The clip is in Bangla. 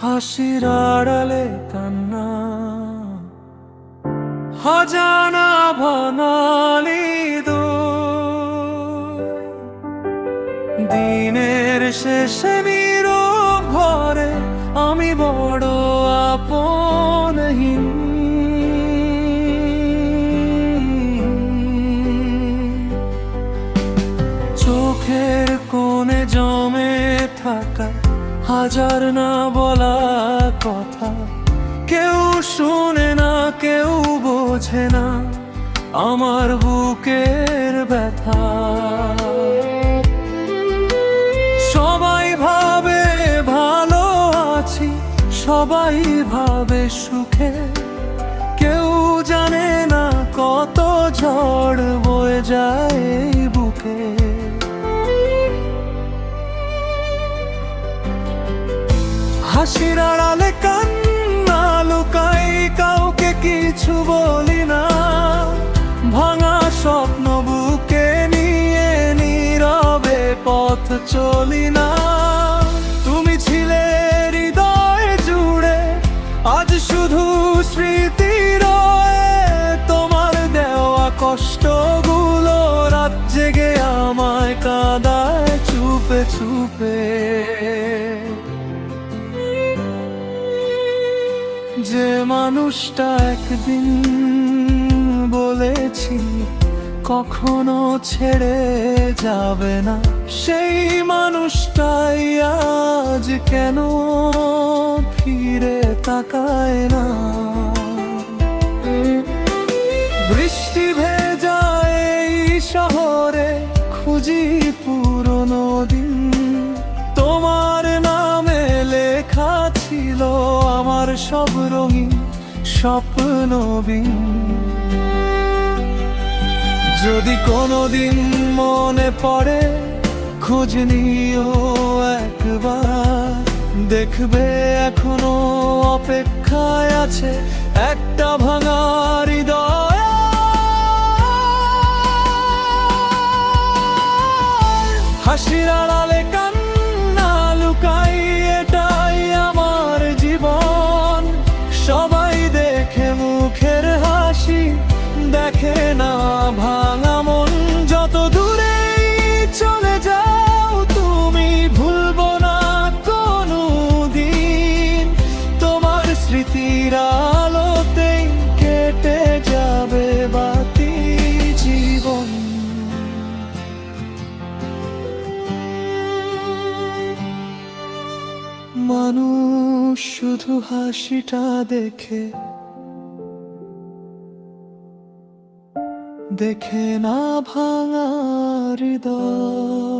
হাসির আড়ালে কান্না, অজানা বনালি দিনের শেষে নীরব ঘরে আমি বড় আপনহীন। চোখের কোণে জমে থাকা হাজার না বলা কথা, কেউ শুনে না কেউ বোঝে না আমার বুকের ব্যথা। সবাই ভাবে ভালো আছি, সবাই ভাবে সুখে, কেউ জানে না কত ঝড় বয়ে যায় এই বুকে। হাসির আড়ালে কান্না লুকাই, কাউকে কিছু বলি না, ভাঙা স্বপ্ন বুকে নিয়ে নীরবে পথ চলি না। তুমি ছিলে হৃদয় জুড়ে, আজ শুধু স্মৃতি রয়ে, তোমার দেওয়া কষ্টগুলো রাত জেগে আমায় কাঁদায় চুপে চুপে। যে মানুষটা একদিন বলেছি কখনো ছেড়ে যাবে না, সেই মানুষটাই আজ কেন ফিরে তাকায় না। বৃষ্টি ভেজা এই শহরে খুঁজি পুরনো দিন, তোমার নামে লেখা ছিল আমার সব রঙিন স্বপ্নবিন। যদি কোনোদিন মনে পড়ে খোঁজ নিও একবার, দেখবে এখনো অপেক্ষায় আছে একটা ভাঙা হৃদয়। হাসির আড়ালে কান্না লুকাই, এটাই আমার জীবন। সবাই দেখে মুখের হাসি, দেখে না ভাঙা মন। যত দূরেই চলে যাও তুমি, ভুলবো না কোনো দিন, তোমার স্মৃতির আলোতেই কেটে যাবে বাকি জীবন। মানুষ শুধু হাসিটা দেখে, দেখে না ভাঙা হৃদয়।